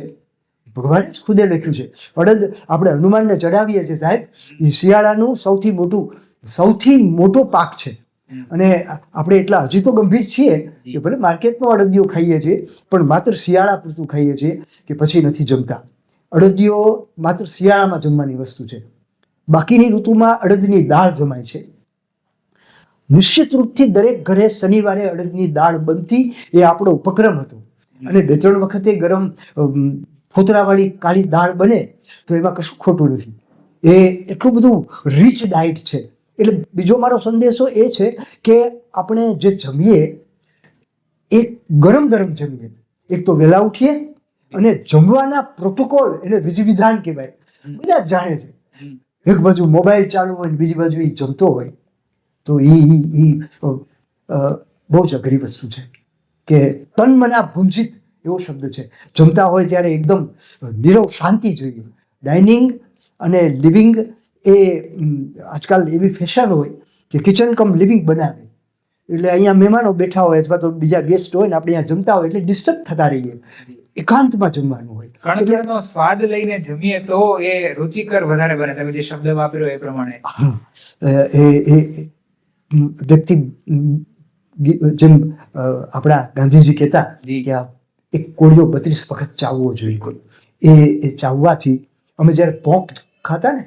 ભગવાને જ ખુદે લખ્યું છે. અડદ આપણે હનુમાનને ચડાવીએ છીએ સાહેબ, એ શિયાળાનું સૌથી મોટો પાક છે. અને આપણે એટલા હજી તો ગંભીર છીએ કે ભલે માર્કેટનો અડદિયો ખાઈએ છીએ પણ માત્ર શિયાળા પૂરતું ખાઈએ છીએ કે પછી નથી જમતા. અડદિયો માત્ર શિયાળામાં જમવાની વસ્તુ છે. બાકીની ઋતુમાં અડદની દાળ જમાય છે. નિશ્ચિત રૂપથી દરેક ઘરે શનિવારે અડદની દાળ બનતી, એ આપણો ઉપક્રમ હતો. અને 2-3 વખતે ગરમ ફોતરાવાળી કાળી દાળ બને તો એમાં કશું ખોટું નથી. એ એટલું બધું રીચ ડાયટ છે. એટલે બીજો મારો સંદેશો એ છે કે આપણે જે જમીએ એ ગરમ જમીએ. એક તો વહેલા ઉઠીએ, અને જમવાના પ્રોટોકોલ એટલે વિધિવિધાન કહેવાય, બધા જ જાણે છે. એક બાજુ મોબાઈલ ચાલુ હોય, બીજી બાજુ એ જમતો હોય, તો એ બહુ જ અઘરી વસ્તુ છે. કે તન મના ભુંજિત એવો શબ્દ છે. જમતા હોય ત્યારે એકદમ નીરવ શાંતિ જોઈએ. ડાઇનિંગ અને લિવિંગ એ આજકાલ એવી ફેશન હોય કે કિચન કમ લિવિંગ બનાવે. એટલે અહીંયા મહેમાનો બેઠા હોય અથવા તો બીજા ગેસ્ટ હોય ને આપણે અહીંયા જમતા હોય એટલે ડિસ્ટર્બ થતા રહીએ. એકાંતમાં જમવાનું હોય. કણકનો સ્વાદ લઈને જમીએ તો એ રુચિકર વધારે બને. તમે જે શબ્દ વાપર્યો એ પ્રમાણે. એ વ્યક્તિ જેમ આપણા ગાંધીજી કહેતા કે આ એક કોળિયો 32 વખત ચાવવો જોઈએ. એ ચાવવાથી, અમે જ્યારે પોંક ખાતા ને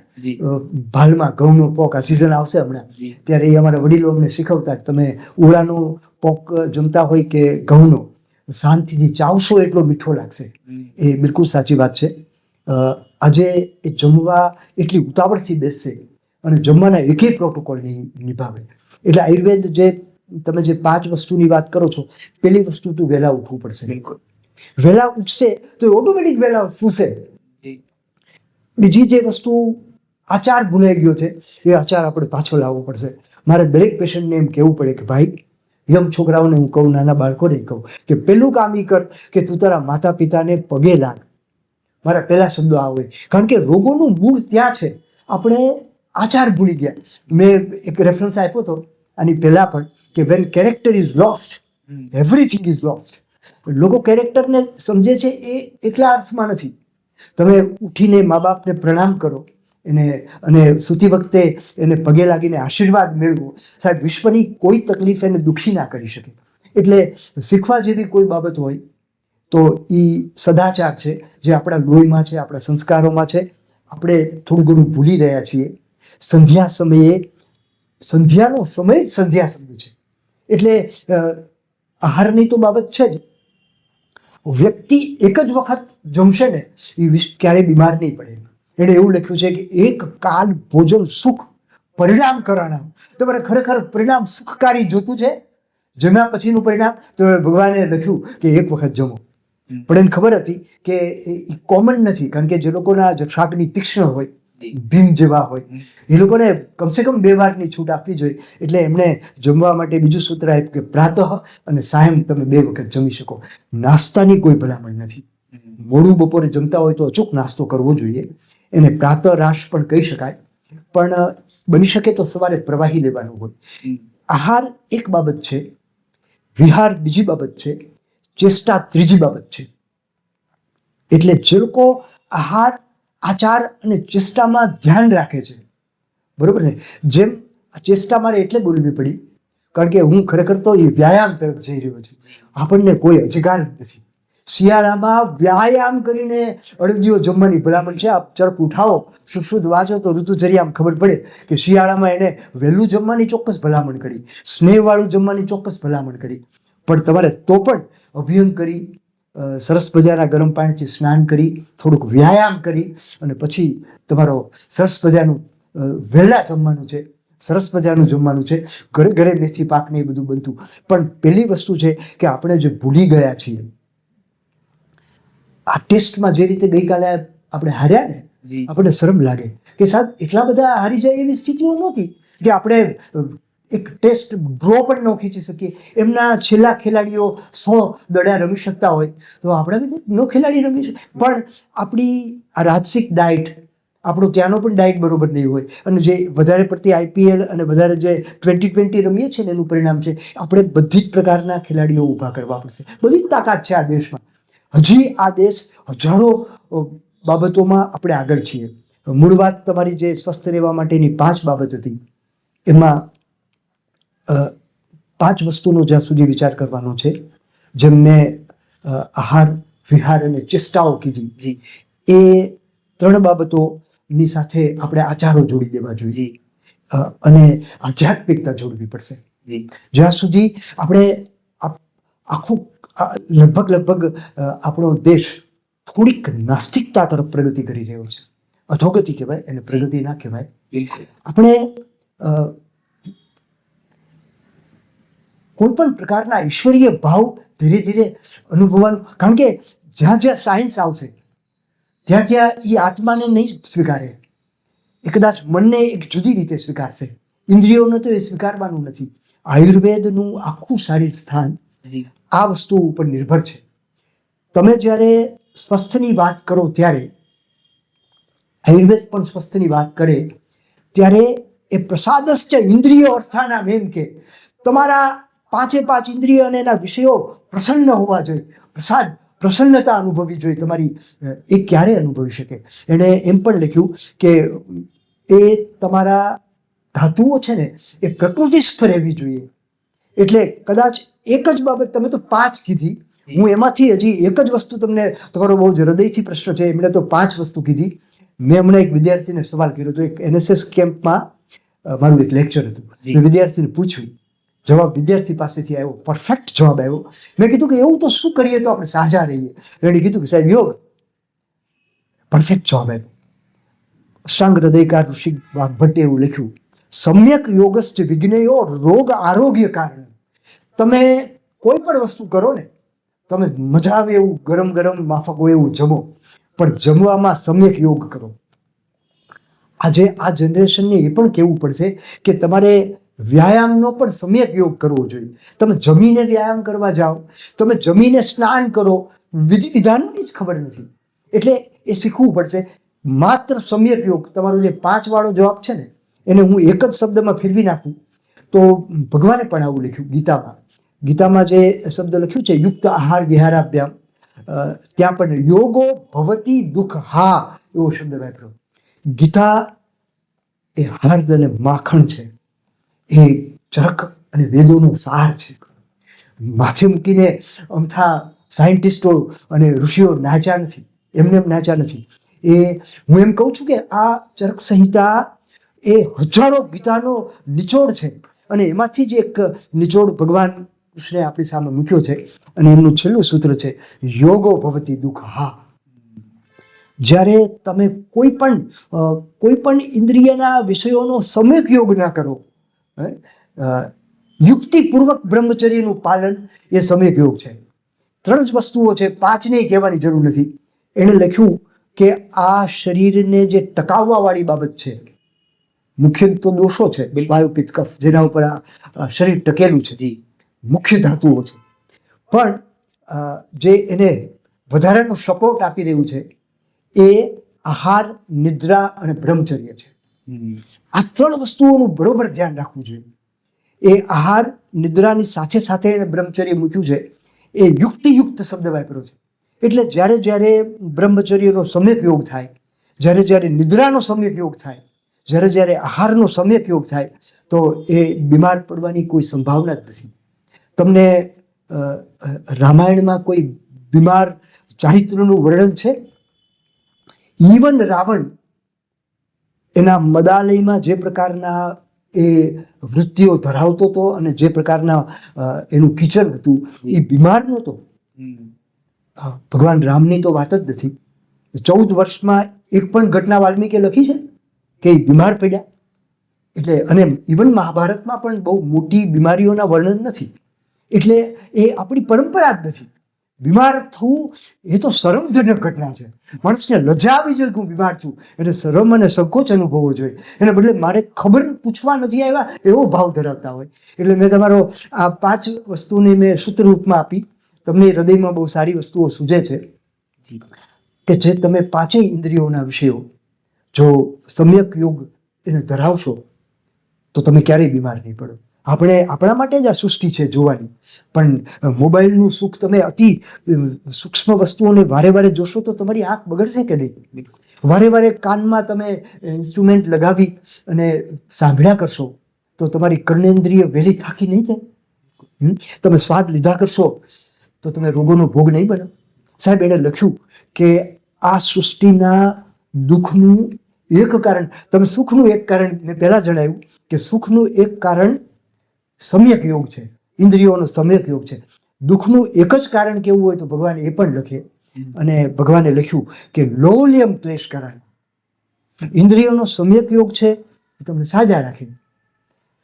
ભાલમાં ઘઉંનો પોંક, આ સિઝન આવશે હમણાં, ત્યારે એ અમારા વડીલો અમને શીખવતા કે તમે ઓળાનો પોંક જમતા હોય કે ઘઉંનો, શાંતિથી ચાવશો એટલો મીઠો લાગશે. એ બિલકુલ સાચી વાત છે. આજે એ જમવા એટલી ઉતાવળથી બેસશે અને જમવાના એકેય પ્રોટોકોલ નિભાવે. એટલે આયુર્વેદ તમે જે 5 વસ્તુની વાત કરો છો, પહેલી વસ્તુ તો વહેલા ઉઠવું પડશે. બિલકુલ. વહેલા ઉઠશે તો ઓટોમેટિક વહેલા સૂશે. બીજી જે વસ્તુ આચાર ભૂલાઈ ગયો છે, એ આચાર આપણે પાછો લાવવો પડશે. મારે દરેક પેશન્ટને એમ કહેવું પડે કે ભાઈ, યંગ છોકરાઓને હું કહું, નાના બાળકોને કહું કે પહેલું કામ એ કર કે તું તારા માતા પિતાને પગે લાગ. મારા પહેલા શબ્દો આ હોય, કારણ કે રોગોનું મૂળ ત્યાં છે. આપણે આચાર ભૂલી ગયા. મેં એક રેફરન્સ આપ્યો હતો આની પહેલા પણ કે when character is lost everything is lost. લોકો કેરેક્ટરને સમજે છે એ એટલા અર્થમાં નથી. તમે ઉઠીને મા બાપને પ્રણામ કરો અને સૂતી વખતે એને પગે લાગીને આશીર્વાદ મેળવો. સાહેબ, વિશ્વની કોઈ તકલીફ એને દુઃખી ના કરી શકે. એટલે શીખવા જેવી કોઈ બાબત હોય તો એ સદાચાર છે, જે આપણા લોહીમાં છે, આપણા સંસ્કારોમાં છે. આપણે થોડું ઘણું ભૂલી રહ્યા છીએ. સંધ્યાનો સમય સંધ્યા સમય છે. એટલે આહારની તો બાબત છે જ. વ્યક્તિ એક જ વખત જમશે ને એ ક્યારેય બીમાર નહીં પડે. એણે એવું લખ્યું છે કે એક કાલ ભોજન સુખ પરિણામ કરાણા. તમારે ખરેખર પરિણામ સુખકારી જોતું છે. જમ્યા પછીનું પરિણામ તો ભગવાને લખ્યું કે એક વખત જમો. પણ એને ખબર હતી કે એ કોમન નથી, કારણ કે જે લોકોના શાકની તીક્ષ્ણ હોય, ભીમ જેવા હોય, એ લોકોને કમસે કમ 2 વારની છૂટ આપવી જોઈએ. એટલે એમણે જમવા માટે બીજું સૂત્ર આપ્યું કે પ્રાતઃ અને સાયં તમે 2 વખત જમી શકો. નાસ્તાની કોઈ ભલામણ નથી. મોડું બપોરે જમતા હોય તો અચૂક નાસ્તો કરવો જોઈએ. એને પ્રાતઃ રાશ પણ કહી શકાય. પણ બની શકે તો સવારે પ્રવાહી લેવાનું હોય. આહાર એક બાબત છે, વિહાર બીજી બાબત છે, ચેષ્ટા ત્રીજી બાબત છે. એટલે જે લોકો આહાર, આચાર અને ચેષ્ટામાં ધ્યાન રાખે છે, બરોબર ને, જેમ આ ચેષ્ટા મારે એટલે બોલવી પડી કારણ કે હું ખરેખર તો એ વ્યાયામ તરફ જઈ રહ્યો છું. આપણને કોઈ અધિકાર નથી. શિયાળામાં વ્યાયામ કરીને અડદીઓ જમવાની ભલામણ છે. આપ ચરક ઉઠાવો, શુદ્ધ વાંચો તો ઋતુચર્યામાં ખબર પડે કે શિયાળામાં એને વહેલું જમવાની ચોક્કસ ભલામણ કરી, સ્નેહવાળું જમવાની ચોક્કસ ભલામણ કરી. પણ તમારે તો પણ અભિયંગ કરી, સરસ મજાના ગરમ પાણીથી સ્નાન કરી, થોડુંક વ્યાયામ કરી અને પછી તમારો સરસ મજાનું વહેલા જમવાનું છે, સરસ મજાનું જમવાનું છે. ઘરે ઘરે મેથી પાક ને એ બધું બનતું. પણ પહેલી વસ્તુ છે કે આપણે જે ભૂલી ગયા છીએ, આ ટેસ્ટમાં જે રીતે ગઈકાલે આપણે હાર્યા ને, આપણને શરમ લાગે કે સાહેબ એટલા બધા હારી જાય એવી સ્થિતિઓ નહોતી કે આપણે એક ટેસ્ટ ડ્રો પણ ન ખીચી શકીએ. એમના છેલ્લા ખેલાડીઓ 100 દડા રમી શકતા હોય તો આપણે નો ખેલાડી રમી શકે. પણ આપણી આ રાજસિક ડાયટ, આપણો ત્યાંનો પણ ડાયટ બરોબર નહીં હોય અને જે વધારે પડતી IPL અને વધારે જે 2020 રમીએ છીએ ને એનું પરિણામ છે આપણે બધી જ પ્રકારના ખેલાડીઓ ઊભા કરવા પડશે. બધી જ તાકાત છે આ દેશમાં. હજી આ દેશ હજારો બાબતોમાં આપણે આગળ છીએ. મૂળ વાત તમારી જે સ્વસ્થ રહેવા માટેની 5 બાબત હતી, એમાં 5 વસ્તુનો જ્યાં સુધી વિચાર કરવાનો છે, જેમ મેં આહાર, વિહાર અને ચેષ્ટાઓ કીધી, એ 3 બાબતોની સાથે આપણે આચારો જોડી દેવા જોઈએ અને આધ્યાત્મિકતા જોડવી પડશે. જ્યાં સુધી આપણે આખું લગભગ આપણો દેશ થોડીક નાસ્તિકતા તરફ પ્રગતિ કરી રહ્યો છે. અધોગતિ કહેવાય એને, પ્રગતિ ના કહેવાય. આપણે કોઈ પણ પ્રકારના ઈશ્વરીય ભાવ ધીરે ધીરે અનુભવવાનું, કારણ કે જ્યાં જ્યાં સાયન્સ આવશે ત્યાં ત્યાં એ આત્માને નહીં સ્વીકારે, એ કદાચ મનને એક જુદી રીતે સ્વીકારશે. ઇન્દ્રિયોને તો એ સ્વીકારવાનું નથી. આયુર્વેદનું આખું શારીર સ્થાન આ વસ્તુ ઉપર નિર્ભર છે. તમે જ્યારે સ્વસ્થની વાત કરો ત્યારે આયુર્વેદ પણ સ્વસ્થની વાત કરે ત્યારે એ પ્રસાદશ્ચ ઇન્દ્રિયો અર્થાના એમ કે તમારા 5 ઇન્દ્રિય અને એના વિષયો પ્રસન્ન હોવા જોઈએ. પ્રસન્નતા અનુભવી જોઈએ તમારી. એ ક્યારે અનુભવી શકે? એણે એમ પણ લખ્યું કે એ તમારા ધાતુઓ છે ને એ પ્રકૃતિસ્થ રહેવી જોઈએ. એટલે કદાચ એક જ બાબત, તમે તો 5 કીધી, હું એમાંથી હજી એક જ વસ્તુ તમને, તમારો બહુ જ હૃદયથી પ્રશ્ન છે, એમણે તો 5 વસ્તુ કીધી. મેં હમણાં એક વિદ્યાર્થીને સવાલ કર્યો હતો. એક NSS કેમ્પમાં મારું એક લેક્ચર હતું. મેં વિદ્યાર્થીને પૂછ્યું, જવાબ વિદ્યાર્થી પાસેથી આવ્યો, પરફેક્ટ જવાબ આવ્યો. મેં કીધું કે એવું તો શું કરીએ તો આપણે સાજા રહીએ? એણે કીધું કે સાહેબ યોગ. પરફેક્ટ જવાબ આપ્યો. અષ્ટાંગ હૃદયકાર ઋષિ વાઘભટ્ટે એવું લખ્યું, સમ્યક યોગસ્થ વિજ્ઞેયો રોગ આરોગ્ય કારણ. તમે કોઈ પણ વસ્તુ કરો ને, તમે મજા આવે એવું ગરમ ગરમ માફક હોય એવું જમો, પણ જમવામાં સમ્યક યોગ કરો. આજે આ જનરેશનને એ પણ કહેવું પડશે કે તમારે વ્યાયામનો પણ સમ્યક યોગ કરવો જોઈએ. તમે જમીને વ્યાયામ કરવા જાઓ, તમે જમીને સ્નાન કરો, વિધિ વિધાનોની જ ખબર નથી. એટલે એ શીખવું પડશે. માત્ર સમ્યક યોગ, તમારો જે 5 વાળો જવાબ છે ને, એને હું એક જ શબ્દમાં ફેરવી નાખું તો ભગવાને પણ આવું લખ્યું ગીતામાં જે શબ્દ લખ્યું છે યુક્ત આહાર વિહારાભ્યામ, ત્યાં પણ યોગો ભવતી દુઃખ હા એવો શબ્દ વાપર્યો. ગીતા એ હાર્દ અને માખણ છે, એ ચરક અને વેદોનો સાર છે. માથે મૂકીને અમથા સાયન્ટિસ્ટો અને ઋષિઓ નાચ્યા નથી, એમને એમ નાચ્યા નથી. એ હું એમ કહું છું કે આ ચરક સંહિતા એ હજારો ગીતાનો નિચોડ છે, અને એમાંથી જ એક નિચોડ ભગવાન કૃષ્ણે આપણી સામે મૂક્યો છે, અને એમનું છેલ્લું સૂત્ર છે યોગો ભવતી દુઃખ હા. જ્યારે તમે કોઈ પણ ઇન્દ્રિયના વિષયોનો સમ્યક યોગ ના કરો, યુક્તિપૂર્વક બ્રહ્મચર્યનું પાલન એ સમ્યક યોગ છે. 3 જ વસ્તુઓ છે, 5ને કહેવાની જરૂર નથી. એણે લખ્યું કે આ શરીરને જે ટકાવવા વાળી બાબત છે, મુખ્ય તો દોષો છે, વાયુ પિત્ત કફ, જેના ઉપર આ શરીર ટકેલું છે, મુખ્ય ધાતુઓ છે, પણ જે એને વધારાનો સપોર્ટ આપી રહ્યું છે એ આહાર, નિદ્રા અને બ્રહ્મચર્ય છે. આ 3 વસ્તુઓનું બરોબર ધ્યાન રાખવું જોઈએ. એ આહાર નિદ્રાની સાથે સાથે એને બ્રહ્મચર્ય મૂક્યું છે, એ યુક્તિયુક્ત શબ્દ વાપર્યો છે. એટલે જ્યારે બ્રહ્મચર્યનો સમ્યક યોગ થાય, જ્યારે નિદ્રાનો સમ્યક યોગ થાય, જ્યારે આહારનો સમ્યક યોગ થાય, તો એ બીમાર પડવાની કોઈ સંભાવના જ નથી. તમને રામાયણમાં કોઈ બીમાર ચારિત્રનું વર્ણન છે? ઈવન રાવણ એના મદાલયમાં જે પ્રકારના એ વૃત્તિઓ ધરાવતો હતો અને જે પ્રકારના એનું કિચન હતું, એ બીમાર નહોતો. ભગવાન રામની તો વાત જ નથી. 14 વર્ષમાં એક પણ ઘટના વાલ્મીકે લખી છે કે એ બીમાર પડ્યા? એટલે અને ઇવન મહાભારતમાં પણ બહુ મોટી બીમારીઓના વર્ણન નથી. એટલે એ આપણી પરંપરા જ નથી. બીમાર થવું એ તો શરમજનક ઘટના છે. માણસને લજ્જા આવી જોઈએ કે હું બીમાર છું, એટલે શરમ અને સંકોચ અનુભવવો જોઈએ. એને બદલે મારે ખબર પૂછવા નથી આવ્યા એવો ભાવ ધરાવતા હોય. એટલે મેં તમારો આ 5 વસ્તુને મેં સૂત્રરૂપમાં આપી. તમને હૃદયમાં બહુ સારી વસ્તુઓ સૂઝે છે કે જે તમે 5 ઇન્દ્રિયોના વિષયો જો સમ્યક યોગ એને ધરાવશો તો તમે ક્યારેય બીમાર નહીં પડો. આપણા માટે જ આ સૃષ્ટિ છે જોવાની, પણ મોબાઈલનું સુખ તમે અતિ સૂક્ષ્મ વસ્તુઓને વારે જોશો તો તમારી આંખ બગડશે કે નહીં? વારે કાનમાં તમે ઇન્સ્ટ્રુમેન્ટ લગાવી અને સાંભળ્યા કરશો તો તમારી કર્ણેન્દ્રિય વહેલી થાકી નહીં જાય? તમે સ્વાદ લીધા કરશો તો તમે રોગોનો ભોગ નહીં બનો? સાહેબ, એણે લખ્યું કે આ સૃષ્ટિના દુઃખનું એક કારણ, તમે સુખનું એક કારણ મેં પહેલાં જણાવ્યું કે સુખનું એક કારણ સમ્યક યોગ છે, ઇન્દ્રિયોનો સમ્યક યોગ છે. દુઃખનું એક જ કારણ કેવું હોય તો ભગવાન એ પણ લખે, અને ભગવાને લખ્યું કે લોલ્યમ ક્લેશ કારણ. ઇન્દ્રિયોનો સમ્યક યોગ છે એ તમને સાજા રાખે,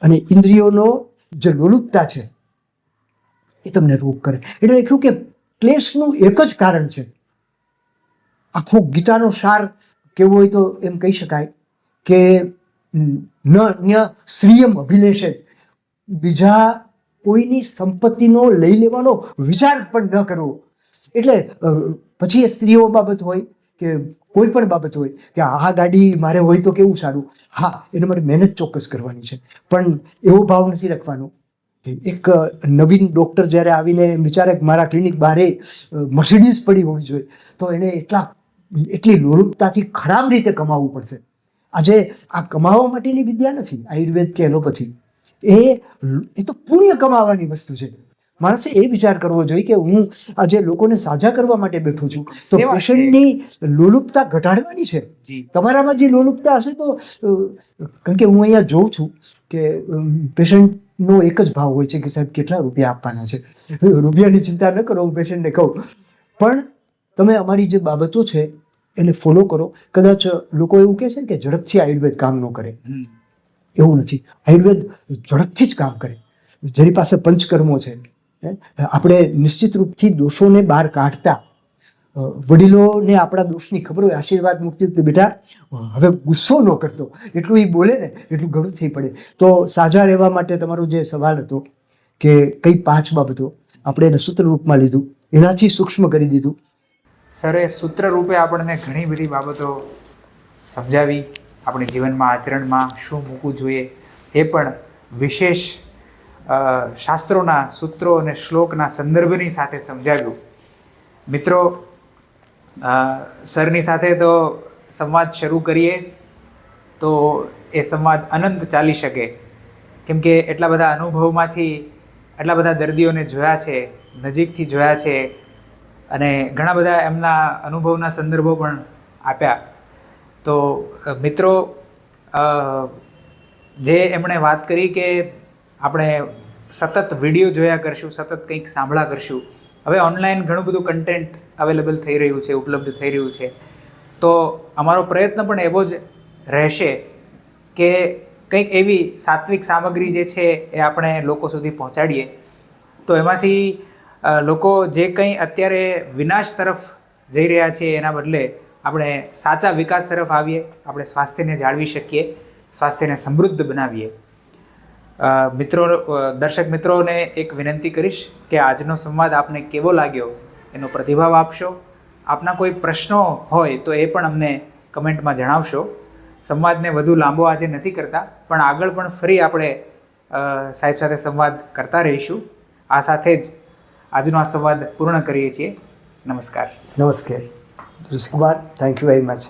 અને ઇન્દ્રિયોનો જે લોલુપતા છે એ તમને રોગ કરે. એટલે લખ્યું કે ક્લેશનું એક જ કારણ છે. આખો ગીતાનો સાર કેવો હોય તો એમ કહી શકાય કે ન શ્રીયમ અભિલેષે, બીજા કોઈની સંપત્તિનો લઈ લેવાનો વિચાર પણ ન કરવો. એટલે પછી એ સ્ત્રીઓ બાબત હોય કે કોઈ પણ બાબત હોય કે આ ગાડી મારે હોય તો કેવું સારું, હા એના માટે મહેનત ચોક્કસ કરવાની છે, પણ એવો ભાવ નથી રાખવાનો. એક નવીન ડૉક્ટર જ્યારે આવીને વિચારે કે મારા ક્લિનિક બહારે મર્સિડીઝ પડી હોવી જોઈએ, તો એણે એટલી લોલુપતાથી ખરાબ રીતે કમાવવું પડશે. આજે આ કમાવા માટેની વિદ્યા નથી આયુર્વેદ કે એલોપેથી, એ તો પુણ્ય કમાવાની વસ્તુ છે. માણસે એ વિચાર કરવો જોઈએ કે હું આજે લોકોને સાજા કરવા માટે બેઠો છું, તો પેશન્ટની લોલુપતા ઘટાડવાની છે. તમારામાં જે લોલુપતા હશે તો, કારણ કે હું અહીંયા જોઉં છું કે પેશન્ટનો એક જ ભાવ હોય છે કે સાહેબ કેટલા રૂપિયા આપવાના છે. રૂપિયાની ચિંતા ન કરો, હું પેશન્ટને કહું, પણ તમે અમારી જે બાબતો છે એને ફોલો કરો. કદાચ લોકો એવું કહે છે ને કે ઝડપથી આયુર્વેદ કામ ન કરે, એવું નથી. આયુર્વેદ ઝડપથી જ કામ કરે. જેની પાસે પંચકર્મો છે, આપણે નિશ્ચિત રૂપથી દોષોને બહાર કાઢતા વડીલોને આપણા દોષની ખબર હોય, આશીર્વાદ મૂકતી વખતે બેટા હવે ગુસ્સો ન કરતો, એટલું એ બોલે ને એટલું ઘણું થઈ પડે. તો સાજા રહેવા માટે તમારો જે સવાલ હતો કે કઈ 5 બાબતો, આપણે એને સૂત્ર રૂપમાં લીધું, એનાથી સૂક્ષ્મ કરી દીધું. સરે સૂત્ર રૂપે આપણને ઘણી બધી બાબતો સમજાવી, આપણી જીવનમાં આચરણમાં શું મૂકવું જોઈએ એ પણ વિશેષ શાસ્ત્રોના સૂત્રો અને શ્લોકના સંદર્ભની સાથે સમજાવ્યું. મિત્રો, સરની સાથે તો સંવાદ શરૂ કરીએ તો એ સંવાદ અનંત ચાલી શકે, કેમ કે એટલા બધા અનુભવમાંથી એટલા બધા દર્દીઓને જોયા છે, નજીકથી જોયા છે, અને ઘણા બધા એમના અનુભવના સંદર્ભો પણ આપ્યા. તો મિત્રો, જે એમણે વાત કરી કે આપણે સતત વિડીયો જોયા કરશું, સતત કંઈક સાંભળ્યા કરશું. હવે ઓનલાઈન ઘણું બધું કન્ટેન્ટ અવેલેબલ થઈ રહ્યું છે, ઉપલબ્ધ થઈ રહ્યું છે. તો અમારો પ્રયત્ન પણ એવો જ રહેશે કે કંઈક એવી સાત્વિક સામગ્રી જે છે એ આપણે લોકો સુધી પહોંચાડીએ. તો એમાંથી લોકો જે કંઈ અત્યારે વિનાશ તરફ જઈ રહ્યા છે એના બદલે આપણે સાચા વિકાસ તરફ આવીએ, આપણે સ્વાસ્થ્યને જાળવી શકીએ, સ્વાસ્થ્યને સમૃદ્ધ બનાવીએ. મિત્રો, દર્શક મિત્રોને એક વિનંતી કરીશ કે આજનો સંવાદ આપને કેવો લાગ્યો એનો પ્રતિભાવ આપશો. આપના કોઈ પ્રશ્નો હોય તો એ પણ અમને કમેન્ટમાં જણાવશો. સંવાદને વધુ લાંબો આજે નથી કરતા, પણ આગળ પણ ફરી આપણે સાહેબ સાથે સંવાદ કરતા રહીશું. આ સાથે જ આજનો આ સંવાદ પૂર્ણ કરીએ છીએ. નમસ્કાર. નમસ્કાર Rishikumar, thank you very much.